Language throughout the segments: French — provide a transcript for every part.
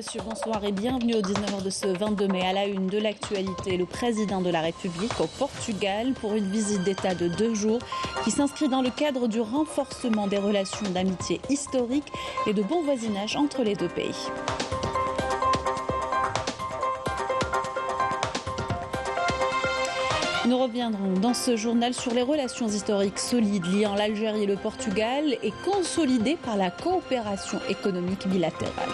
monsieur, bonsoir et bienvenue au 19h de ce 22 mai. À la une de l'actualité, le président de la République au Portugal pour une visite d'État de 2 jours qui s'inscrit dans le cadre du renforcement des relations d'amitié historique et de bon voisinage entre les deux pays. Nous reviendrons dans ce journal sur les relations historiques solides liant l'Algérie et le Portugal et consolidées par la coopération économique bilatérale.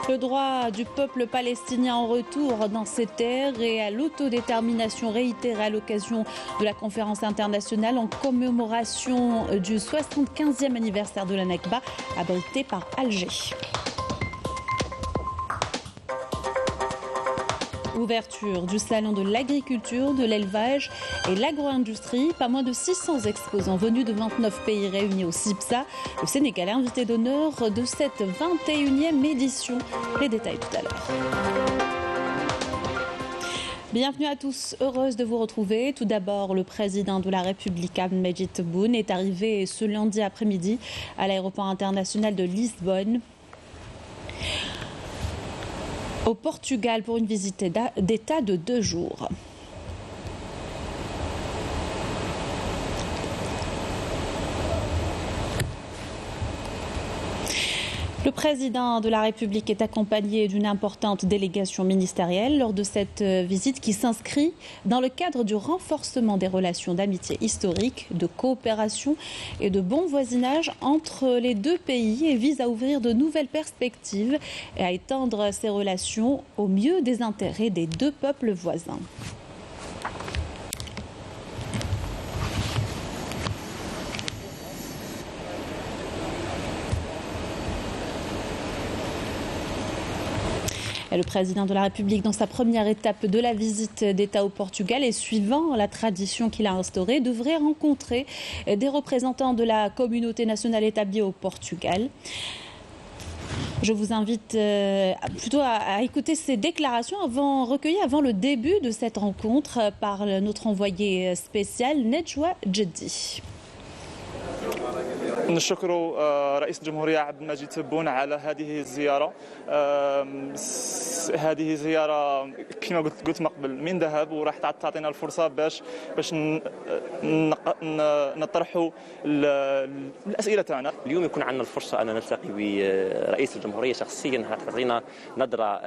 Le droit du peuple palestinien en retour dans ses terres et à l'autodétermination réitérée à l'occasion de la conférence internationale en commémoration du 75e anniversaire de la Nakba abritée par Alger. Ouverture du salon de l'agriculture, de l'élevage et l'agro-industrie. Pas moins de 600 exposants venus de 29 pays réunis au CIPSA. Le Sénégal est invité d'honneur de cette 21e édition. Les détails tout à l'heure. Bienvenue à tous, heureuse de vous retrouver. Tout d'abord, le président de la République, Abdelmadjid Tebboune, est arrivé ce lundi après-midi à l'aéroport international de Lisbonne, au Portugal, pour une visite d'État de 2 jours. Le président de la République est accompagné d'une importante délégation ministérielle lors de cette visite qui s'inscrit dans le cadre du renforcement des relations d'amitié historique, de coopération et de bon voisinage entre les deux pays et vise à ouvrir de nouvelles perspectives et à étendre ces relations au mieux des intérêts des deux peuples voisins. Le président de la République, dans sa première étape de la visite d'État au Portugal et suivant la tradition qu'il a instaurée, devrait rencontrer des représentants de la communauté nationale établie au Portugal. Je vous invite plutôt à écouter ces déclarations recueillies avant le début de cette rencontre par notre envoyé spécial Nedjoua Djeddi. نشكر رئيس الجمهورية عبدالمجيد تبون على هذه الزيارة. هذه زيارة كما قلت من قبل من ذهب وراح تعطينا الفرصة باش نطرحوا الأسئلة تاعنا. اليوم يكون عندنا الفرصة أن نلتقي برئيس الجمهورية شخصيا، تعطينا نظرة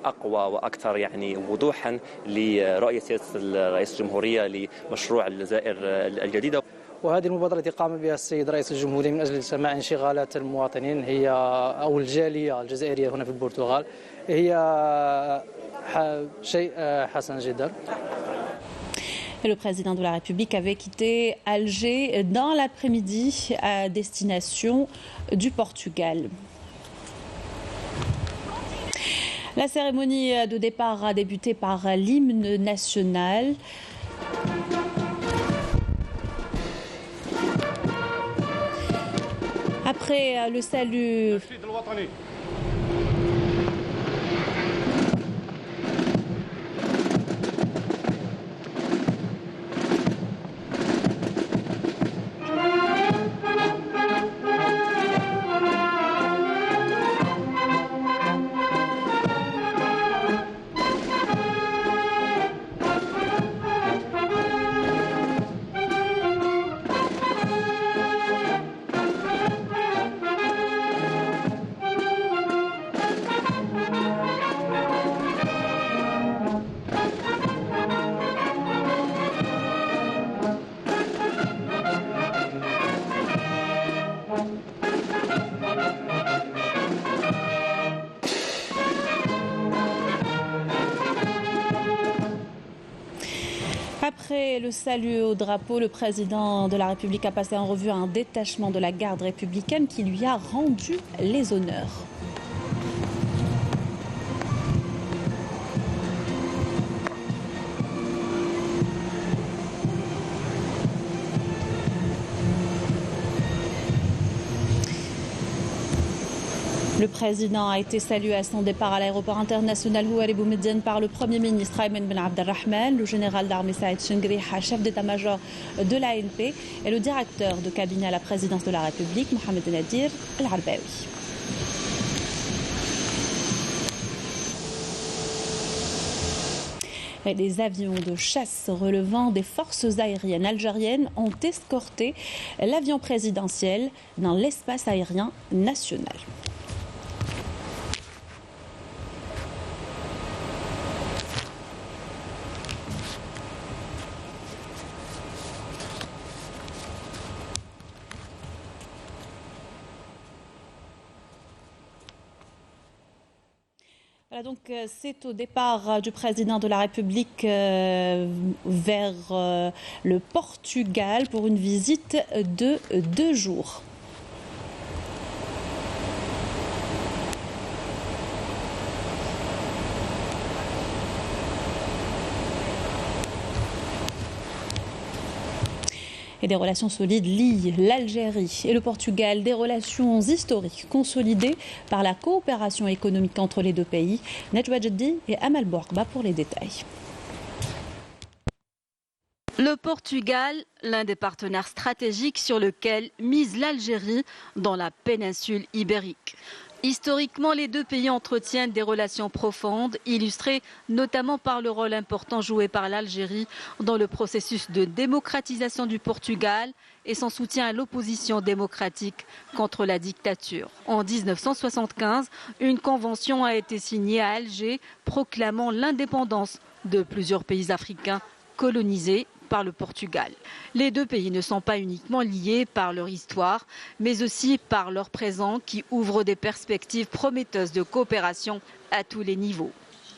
أقوى وأكثر يعني وضوحا لرؤية رئيس الجمهورية لمشروع الجزائر الجديدة. وهذه المبادرة التي قام بها السيد رئيس الجمهورية من أجل سماع انشغالات المواطنين هي أو الجالية الجزائرية هنا في البرتغال هي شيء حسن جدا. Le président de la République avait quitté Alger dans l'après-midi à destination du Portugal. La cérémonie de départ a débuté par l'hymne national. Après le salut Après le salut au drapeau, le président de la République a passé en revue un détachement de la garde républicaine qui lui a rendu les honneurs. Le président a été salué à son départ à l'aéroport international Houari Boumediene par le Premier ministre Ayman Ben Abdelrahman, le général d'armée Saïd Chengriha, chef d'état-major de l'ANP, et le directeur de cabinet à la présidence de la République, Mohamed Nadir El-Arbaoui. Les avions de chasse relevant des forces aériennes algériennes ont escorté l'avion présidentiel dans l'espace aérien national. Voilà, donc c'est au départ du président de la République vers le Portugal pour une visite de 2 jours. Et des relations solides lient l'Algérie et le Portugal, des relations historiques consolidées par la coopération économique entre les deux pays. Najwa Jeddi et Amal Bouarba pour les détails. Le Portugal, l'un des partenaires stratégiques sur lequel mise l'Algérie dans la péninsule ibérique. Historiquement, les deux pays entretiennent des relations profondes, illustrées notamment par le rôle important joué par l'Algérie dans le processus de démocratisation du Portugal et son soutien à l'opposition démocratique contre la dictature. En 1975, une convention a été signée à Alger proclamant l'indépendance de plusieurs pays africains colonisés par le Portugal. Les deux pays ne sont pas uniquement liés par leur histoire, mais aussi par leur présent qui ouvre des perspectives prometteuses de coopération à tous les niveaux.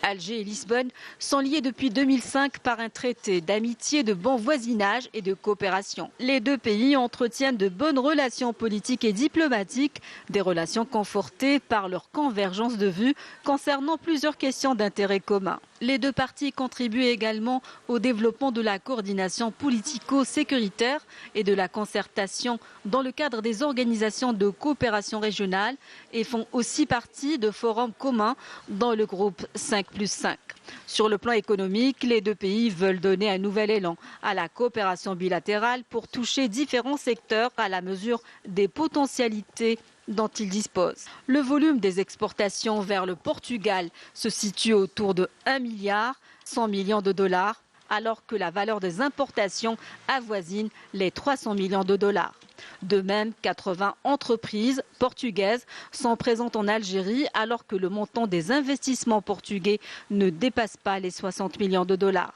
Alger et Lisbonne sont liés depuis 2005 par un traité d'amitié, de bon voisinage et de coopération. Les deux pays entretiennent de bonnes relations politiques et diplomatiques, des relations confortées par leur convergence de vues concernant plusieurs questions d'intérêt commun. Les deux parties contribuent également au développement de la coordination politico-sécuritaire et de la concertation dans le cadre des organisations de coopération régionale et font aussi partie de forums communs dans le groupe 5+5. Sur le plan économique, les deux pays veulent donner un nouvel élan à la coopération bilatérale pour toucher différents secteurs à la mesure des potentialités dont ils disposent. Le volume des exportations vers le Portugal se situe autour de 1,1 milliard $, alors que la valeur des importations avoisine les 300 millions $. De même, 80 entreprises portugaises sont présentes en Algérie, alors que le montant des investissements portugais ne dépasse pas les 60 millions $.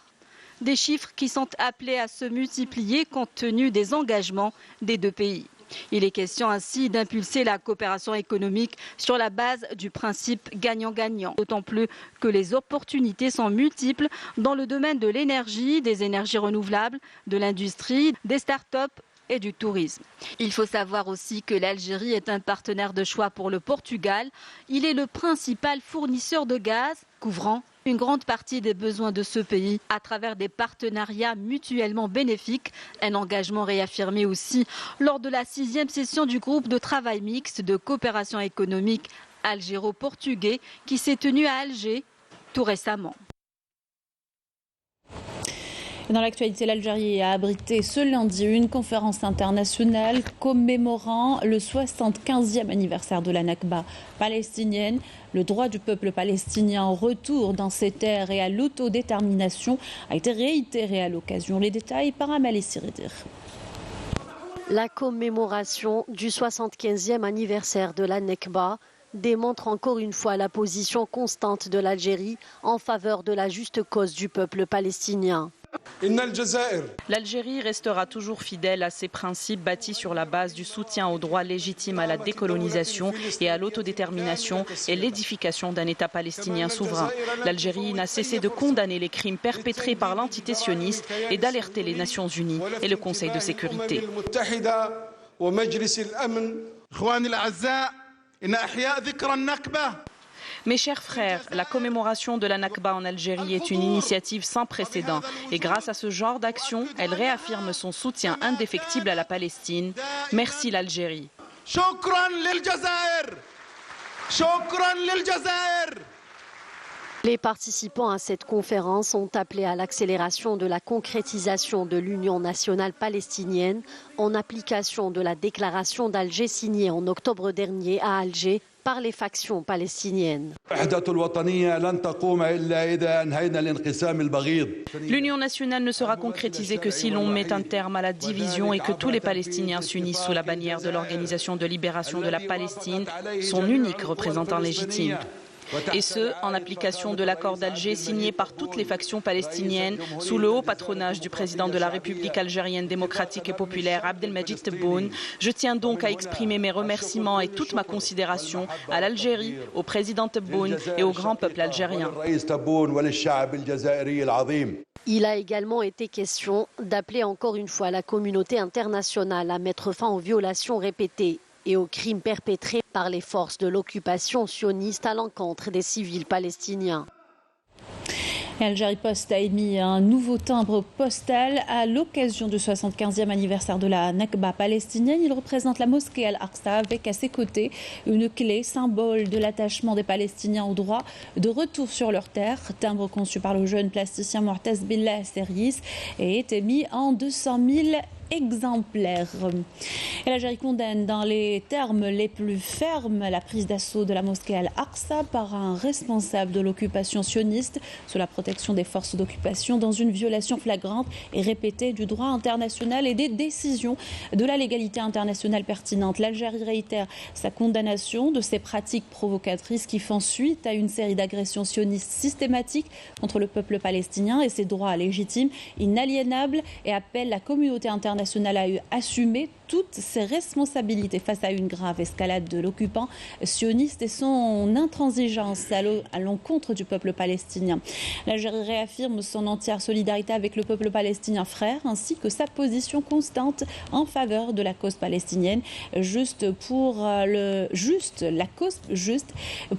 Des chiffres qui sont appelés à se multiplier compte tenu des engagements des deux pays. Il est question ainsi d'impulser la coopération économique sur la base du principe gagnant-gagnant. D'autant plus que les opportunités sont multiples dans le domaine de l'énergie, des énergies renouvelables, de l'industrie, des start-up et du tourisme. Il faut savoir aussi que l'Algérie est un partenaire de choix pour le Portugal. Il est le principal fournisseur de gaz, couvrant une grande partie des besoins de ce pays à travers des partenariats mutuellement bénéfiques, un engagement réaffirmé aussi lors de la 6e session du groupe de travail mixte de coopération économique algéro-portugais qui s'est tenue à Alger tout récemment. Dans l'actualité, l'Algérie a abrité ce lundi une conférence internationale commémorant le 75e anniversaire de la Nakba palestinienne. Le droit du peuple palestinien au retour dans ses terres et à l'autodétermination a été réitéré à l'occasion. Les détails par Amal Siridir. La commémoration du 75e anniversaire de la Nakba démontre encore une fois la position constante de l'Algérie en faveur de la juste cause du peuple palestinien. L'Algérie restera toujours fidèle à ses principes bâtis sur la base du soutien au droit légitime à la décolonisation et à l'autodétermination et l'édification d'un État palestinien souverain. L'Algérie n'a cessé de condamner les crimes perpétrés par l'entité sioniste et d'alerter les Nations Unies et le Conseil de sécurité. Mes chers frères, la commémoration de la Nakba en Algérie est une initiative sans précédent et grâce à ce genre d'action, elle réaffirme son soutien indéfectible à la Palestine. Merci l'Algérie. Les participants à cette conférence ont appelé à l'accélération de la concrétisation de l'Union nationale palestinienne en application de la déclaration d'Alger signée en octobre dernier à Alger par les factions palestiniennes. L'Union nationale ne sera concrétisée que si l'on met un terme à la division et que tous les Palestiniens s'unissent sous la bannière de l'Organisation de libération de la Palestine, son unique représentant légitime. Et ce, en application de l'accord d'Alger signé par toutes les factions palestiniennes sous le haut patronage du président de la République algérienne démocratique et populaire Abdelmadjid Tebboune. Je tiens donc à exprimer mes remerciements et toute ma considération à l'Algérie, au président Tebboune et au grand peuple algérien. Il a également été question d'appeler encore une fois la communauté internationale à mettre fin aux violations répétées et aux crimes perpétrés par les forces de l'occupation sioniste à l'encontre des civils palestiniens. Algérie Post a émis un nouveau timbre postal à l'occasion du 75e anniversaire de la Nakba palestinienne. Il représente la mosquée Al-Aqsa avec à ses côtés une clé, symbole de l'attachement des Palestiniens au droit de retour sur leur terre. Timbre conçu par le jeune plasticien Mu'taz Billah Serris et est émis en 200 000 exemplaires. Et l'Algérie condamne dans les termes les plus fermes la prise d'assaut de la mosquée Al-Aqsa par un responsable de l'occupation sioniste sous la protection des forces d'occupation dans une violation flagrante et répétée du droit international et des décisions de la légalité internationale pertinente. L'Algérie réitère sa condamnation de ces pratiques provocatrices qui font suite à une série d'agressions sionistes systématiques contre le peuple palestinien et ses droits légitimes, inaliénables, et appelle la communauté internationale à assumer toutes ses responsabilités face à une grave escalade de l'occupant sioniste et son intransigeance à l'encontre du peuple palestinien. L'Algérie réaffirme son entière solidarité avec le peuple palestinien frère ainsi que sa position constante en faveur de la cause palestinienne,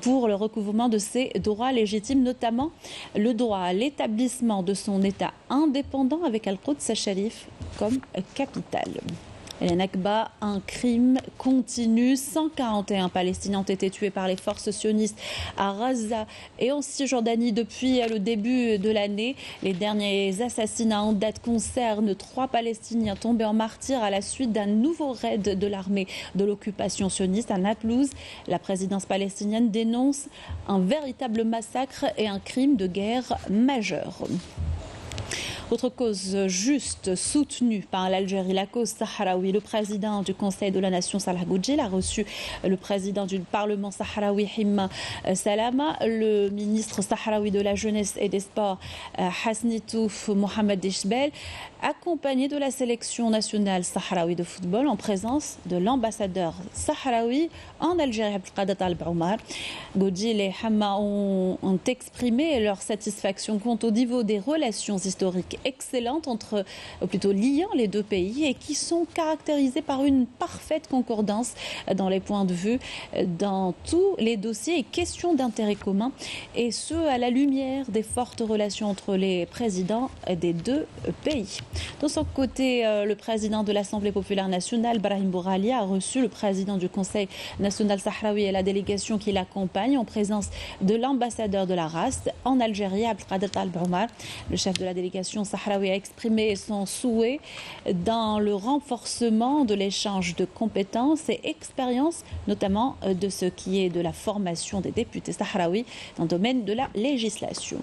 pour le recouvrement de ses droits légitimes, notamment le droit à l'établissement de son État indépendant avec Al-Quds al-Sharif comme capitale. Et la Nakba, un crime continu. 141 Palestiniens ont été tués par les forces sionistes à Gaza et en Cisjordanie depuis le début de l'année. Les derniers assassinats en date concernent 3 Palestiniens tombés en martyrs à la suite d'un nouveau raid de l'armée de l'occupation sioniste à Naplouse. La présidence palestinienne dénonce un véritable massacre et un crime de guerre majeur. Autre cause juste soutenue par l'Algérie, la cause sahraoui. Le président du Conseil de la Nation, Salah Goudjil, a reçu le président du Parlement sahraoui, Himma Salama, le ministre sahraoui de la Jeunesse et des Sports, Hasnitouf Mohamed Deshbel, accompagné de la sélection nationale sahraoui de football en présence de l'ambassadeur sahraoui en Algérie, Abdelkader Al-Boumar. Goudjil et Hamma ont exprimé leur satisfaction quant au niveau des relations historiques excellentes liant les deux pays et qui sont caractérisées par une parfaite concordance dans les points de vue dans tous les dossiers et questions d'intérêt commun, et ce à la lumière des fortes relations entre les présidents des deux pays. De son côté, le président de l'Assemblée populaire nationale, Brahim Bouralia, a reçu le président du Conseil national sahraoui et la délégation qui l'accompagne en présence de l'ambassadeur de la race en Algérie, Abdelkader Al-Boumar. Le chef de la délégation sahraoui a exprimé son souhait dans le renforcement de l'échange de compétences et expériences, notamment de ce qui est de la formation des députés sahraouis dans le domaine de la législation.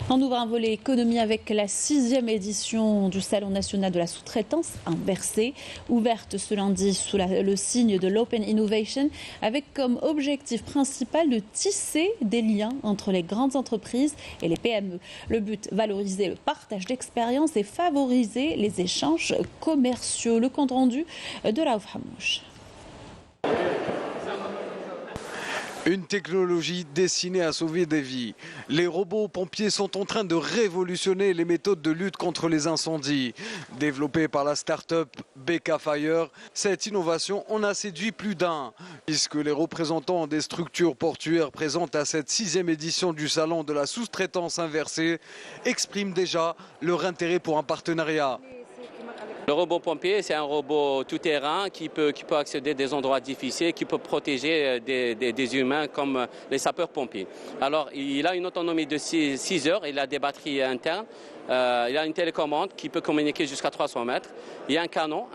On ouvre un volet économie avec la 6e édition du Salon national de la sous-traitance inversée, ouverte ce lundi sous le signe de l'Open Innovation, avec comme objectif principal de tisser des liens entre les grandes entreprises et les PME. Le but, valoriser le partage d'expériences et favoriser les échanges commerciaux. Le compte rendu de Raouf Hamouche. Une technologie destinée à sauver des vies. Les robots pompiers sont en train de révolutionner les méthodes de lutte contre les incendies. Développée par la start-up BK Fire, cette innovation en a séduit plus d'un, puisque les représentants des structures portuaires présentes à cette 6e édition du Salon de la sous-traitance inversée expriment déjà leur intérêt pour un partenariat. Le robot pompier, c'est un robot tout-terrain qui peut accéder à des endroits difficiles, qui peut protéger des humains comme les sapeurs-pompiers. Alors, il a une autonomie de 6 heures, il a des batteries internes, il a une télécommande qui peut communiquer jusqu'à 300 mètres. Il y a un canon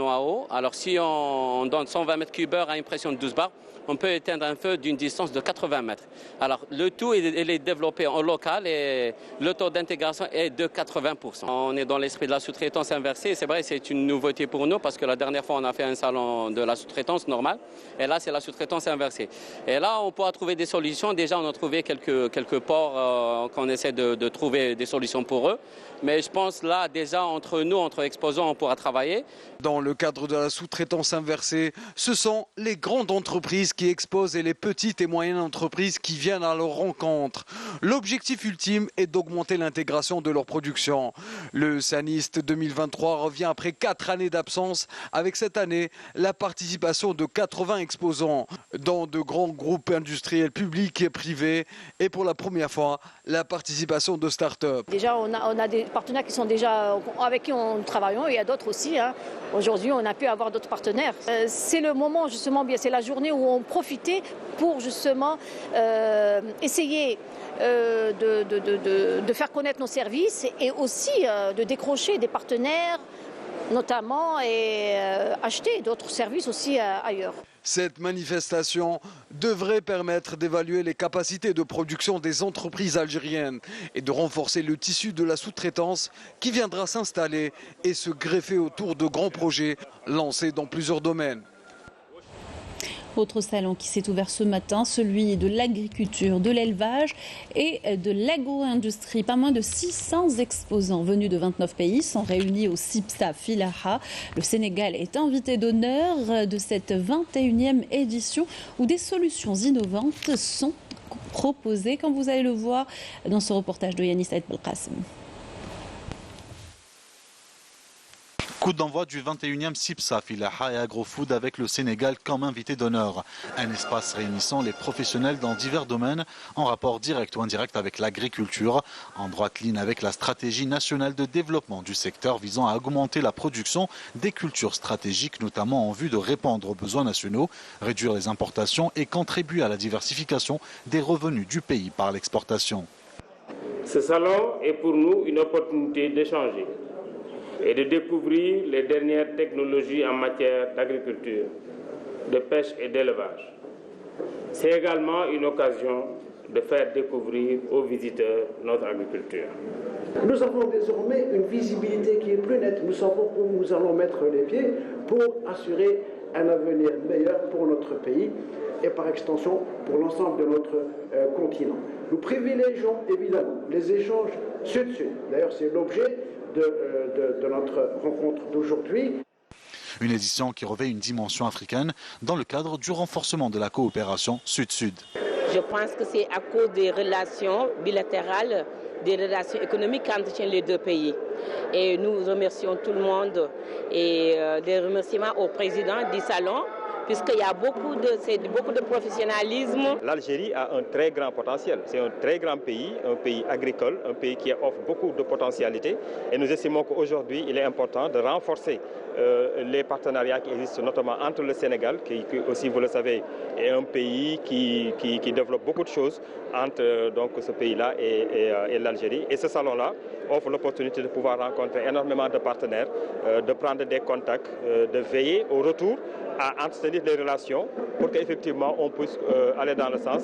à eau. Alors, si on donne 120 mètres cubes heure à une pression de 12 bars, on peut éteindre un feu d'une distance de 80 mètres. Alors, le tout il est développé en local et le taux d'intégration est de 80%. On est dans l'esprit de la sous-traitance inversée. C'est vrai, c'est une nouveauté pour nous parce que la dernière fois, on a fait un salon de la sous-traitance normale. Et là, c'est la sous-traitance inversée. Et là, on pourra trouver des solutions. Déjà, on a trouvé quelques ports qu'on essaie de trouver des solutions pour eux. Mais je pense là, déjà, entre nous, entre exposants, on pourra travailler. Dans le cadre de la sous-traitance inversée, ce sont les grandes entreprises qui exposent et les petites et moyennes entreprises qui viennent à leur rencontre. L'objectif ultime est d'augmenter l'intégration de leur production. Le Sanist 2023 revient après 4 années d'absence, avec cette année la participation de 80 exposants dans de grands groupes industriels publics et privés et pour la première fois la participation de start-up. Déjà on a des partenaires qui sont déjà avec qui on travaille, et il y a d'autres aussi. Aujourd'hui on a pu avoir d'autres partenaires. C'est le moment justement, c'est la journée où on profitait pour justement essayer de faire connaître nos services et aussi de décrocher des partenaires notamment et acheter d'autres services aussi ailleurs. Cette manifestation devrait permettre d'évaluer les capacités de production des entreprises algériennes et de renforcer le tissu de la sous-traitance qui viendra s'installer et se greffer autour de grands projets lancés dans plusieurs domaines. Autre salon qui s'est ouvert ce matin, celui de l'agriculture, de l'élevage et de l'agro-industrie. Pas moins de 600 exposants venus de 29 pays sont réunis au CIPSA Filaha. Le Sénégal est invité d'honneur de cette 21e édition où des solutions innovantes sont proposées, comme vous allez le voir dans ce reportage de Yanis Saïd Belkacem. Coup d'envoi du 21e CIPSA Filaha et Agrofood avec le Sénégal comme invité d'honneur. Un espace réunissant les professionnels dans divers domaines en rapport direct ou indirect avec l'agriculture, en droite ligne avec la stratégie nationale de développement du secteur visant à augmenter la production des cultures stratégiques, notamment en vue de répondre aux besoins nationaux, réduire les importations et contribuer à la diversification des revenus du pays par l'exportation. Ce salon est pour nous une opportunité d'échanger et de découvrir les dernières technologies en matière d'agriculture, de pêche et d'élevage. C'est également une occasion de faire découvrir aux visiteurs notre agriculture. Nous avons désormais une visibilité qui est plus nette. Nous savons où nous allons mettre les pieds pour assurer un avenir meilleur pour notre pays et par extension pour l'ensemble de notre continent. Nous privilégions évidemment les échanges sud-sud. D'ailleurs, c'est l'objet de notre rencontre d'aujourd'hui. Une édition qui revêt une dimension africaine dans le cadre du renforcement de la coopération sud-sud. Je pense que c'est à cause des relations bilatérales, des relations économiques qu'entretiennent les deux pays. Et nous remercions tout le monde et des remerciements au président du salon, puisqu'il y a beaucoup de professionnalisme. L'Algérie a un très grand potentiel. C'est un très grand pays, un pays agricole, un pays qui offre beaucoup de potentialités. Et nous estimons qu'aujourd'hui, il est important de renforcer les partenariats qui existent, notamment entre le Sénégal, qui aussi, vous le savez, est un pays qui développe beaucoup de choses entre donc, ce pays-là et l'Algérie. Et ce salon-là offre l'opportunité de pouvoir rencontrer énormément de partenaires, de prendre des contacts, de veiller au retour à entretenir des relations pour qu'effectivement on puisse aller dans le sens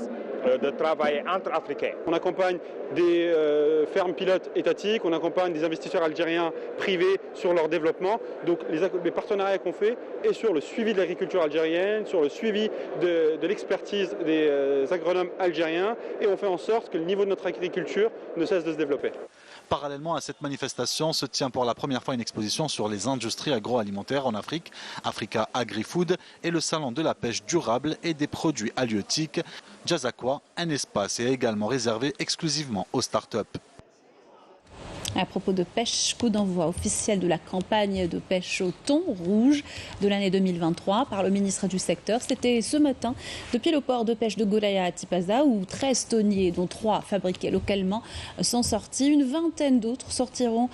de travailler entre Africains. On accompagne des fermes pilotes étatiques, on accompagne des investisseurs algériens privés sur leur développement. Donc les partenariats qu'on fait et sur le suivi de l'agriculture algérienne, sur le suivi de l'expertise des agronomes algériens, et on fait en sorte que le niveau de notre agriculture ne cesse de se développer. Parallèlement à cette manifestation se tient pour la première fois une exposition sur les industries agroalimentaires en Afrique, Africa Agri-Food et le salon de la pêche durable et des produits halieutiques. Jazakwa, un espace est également réservé exclusivement aux start-up. À propos de pêche, coup d'envoi officiel de la campagne de pêche au thon rouge de l'année 2023 par le ministre du secteur. C'était ce matin depuis le port de pêche de Gouraya à Tipaza où 13 thoniers, dont 3 fabriqués localement, sont sortis. Une vingtaine d'autres sortiront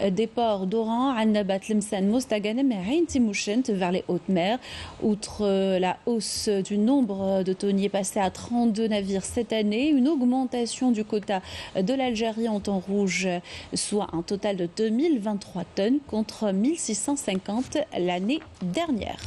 des ports d'Oran, Annabat, Lemsan, Mostaganem et Ain Timouchent vers les hautes mers. Outre la hausse du nombre de thoniers passés à 32 navires cette année, une augmentation du quota de l'Algérie en thon rouge, soit un total de 2023 tonnes contre 1650 l'année dernière.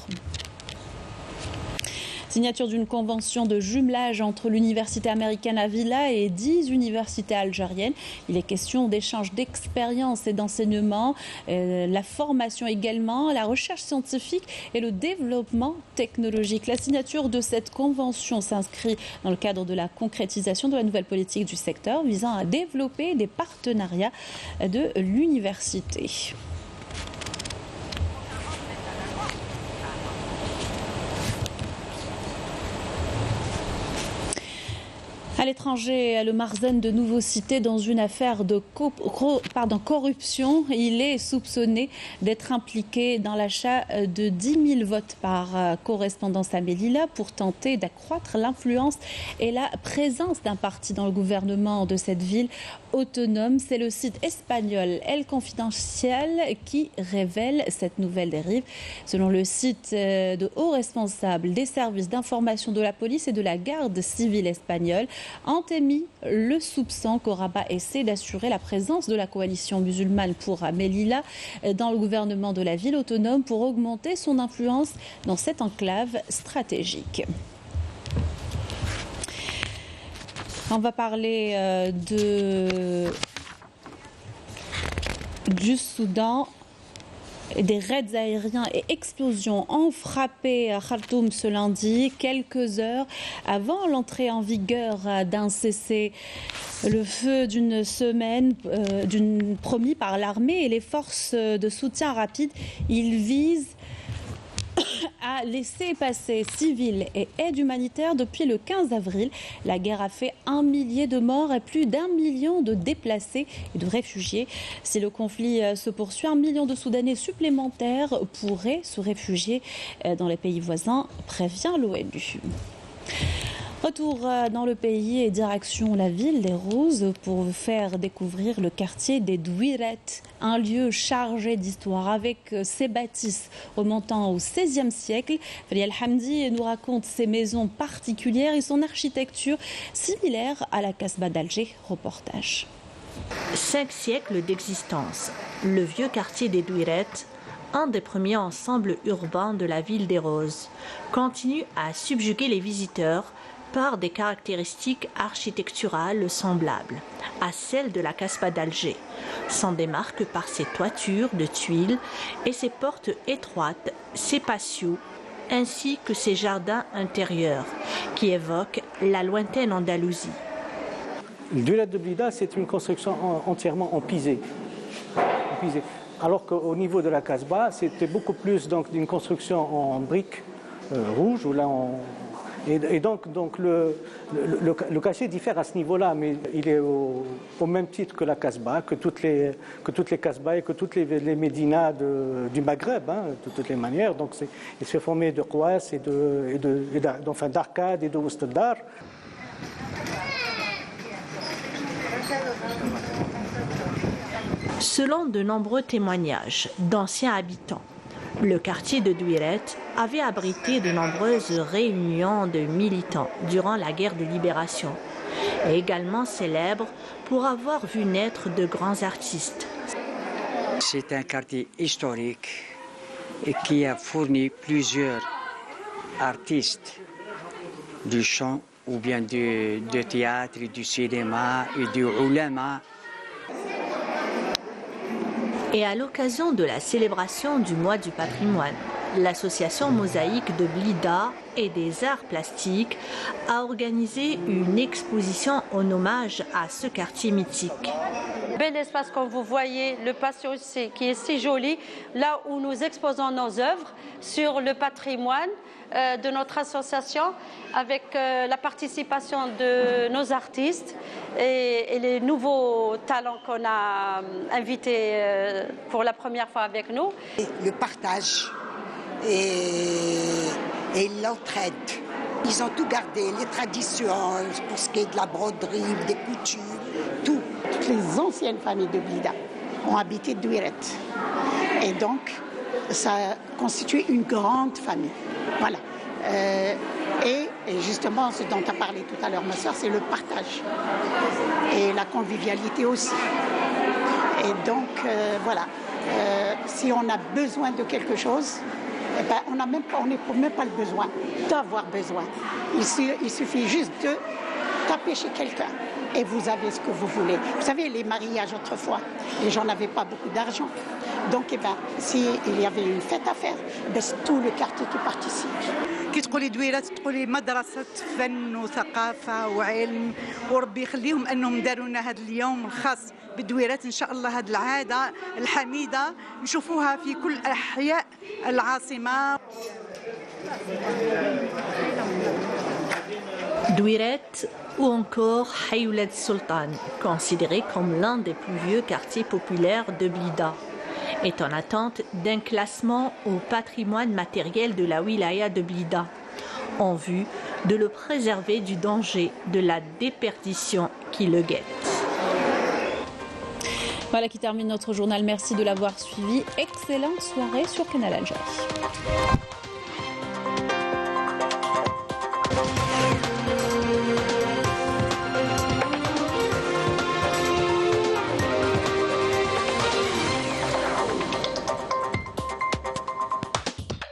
Signature d'une convention de jumelage entre l'université américaine Avila et 10 universités algériennes. Il est question d'échange d'expériences et d'enseignement, la formation également, la recherche scientifique et le développement technologique. La signature de cette convention s'inscrit dans le cadre de la concrétisation de la nouvelle politique du secteur visant à développer des partenariats de l'université. À l'étranger, le Marzen de nouveau cité dans une affaire de corruption. Il est soupçonné d'être impliqué dans l'achat de 10 000 votes par correspondance à Melilla pour tenter d'accroître l'influence et la présence d'un parti dans le gouvernement de cette ville autonome. C'est le site espagnol El Confidencial qui révèle cette nouvelle dérive. Selon le site, de hauts responsables des services d'information de la police et de la garde civile espagnole ont émis le soupçon qu'Oraba essaie d'assurer la présence de la coalition musulmane pour Melilla dans le gouvernement de la ville autonome pour augmenter son influence dans cette enclave stratégique. On va parler du Soudan. Des raids aériens et explosions ont frappé Khartoum ce lundi, quelques heures avant l'entrée en vigueur d'un cessez-le-feu d'une semaine promis par l'armée et les forces de soutien rapide. Ils visent à laisser passer civils et aide humanitaire depuis le 15 avril. La guerre a fait 1 millier de morts et plus d'1 million de déplacés et de réfugiés. Si le conflit se poursuit, 1 million de Soudanais supplémentaires pourraient se réfugier dans les pays voisins, prévient l'ONU. Retour dans le pays et direction la ville des Roses pour vous faire découvrir le quartier des Douiret, un lieu chargé d'histoire avec ses bâtisses remontant au XVIe siècle. Faliel Hamdi nous raconte ses maisons particulières et son architecture similaire à la Casbah d'Alger. Reportage. 5 siècles d'existence. Le vieux quartier des Douiret, un des premiers ensembles urbains de la ville des Roses, continue à subjuguer les visiteurs par des caractéristiques architecturales semblables à celles de la Casbah d'Alger, s'en démarque par ses toitures de tuiles et ses portes étroites, ses patios, ainsi que ses jardins intérieurs qui évoquent la lointaine Andalousie. Le Douiret de Blida, c'est une construction entièrement en pisé. Alors qu'au niveau de la Casbah, c'était beaucoup plus d'une construction en briques rouges, où là Et donc le cachet diffère à ce niveau-là, mais il est au même titre que la Casbah, que toutes les Casbahs et que toutes les médinas du Maghreb, de toutes les manières. Donc il se fait former de Kouas d'arcades et de Oustadar. Selon de nombreux témoignages d'anciens habitants, le quartier de Douiret avait abrité de nombreuses réunions de militants durant la guerre de libération, et également célèbre pour avoir vu naître de grands artistes. C'est un quartier historique et qui a fourni plusieurs artistes du chant ou bien du théâtre, du cinéma et du ulama. Et à l'occasion de la célébration du mois du patrimoine, l'association Mosaïque de Blida et des arts plastiques a organisé une exposition en hommage à ce quartier mythique. Bel espace comme vous voyez, le patio qui est si joli, là où nous exposons nos œuvres sur le patrimoine de notre association avec la participation de nos artistes et les nouveaux talents qu'on a invités pour la première fois avec nous. Le partage et l'entraide. Ils ont tout gardé, les traditions, pour ce qui est de la broderie, des coutumes, tout. Toutes les anciennes familles de Blida ont habité Douiret. Et donc, ça constitue une grande famille. Voilà. Et justement, ce dont a parlé tout à l'heure ma soeur, c'est le partage. Et la convivialité aussi. Et donc, voilà. Si on a besoin de quelque chose, eh ben, on n'éprouve même pas le besoin d'avoir besoin. Il suffit juste de taper chez quelqu'un et vous avez ce que vous voulez. Vous savez, les mariages autrefois, les gens n'avaient pas beaucoup d'argent. Donc, eh ben, s'il y avait une fête à faire, ben, c'est tout le quartier qui participe. كي تقولي دويرات تقولي مدرسة فن وثقافة وعلم وربي يخليهم أنهم داروا لنا هذا اليوم الخاص بدويرات إن شاء الله هذه العادة الحميدة نشوفوها في كل أحياء العاصمة. Douiret ou encore Hayouled Sultan, considéré comme l'un des plus vieux quartiers populaires de Blida, est en attente d'un classement au patrimoine matériel de la wilaya de Blida, en vue de le préserver du danger de la déperdition qui le guette. Voilà qui termine notre journal. Merci de l'avoir suivi. Excellente soirée sur Canal Algérie.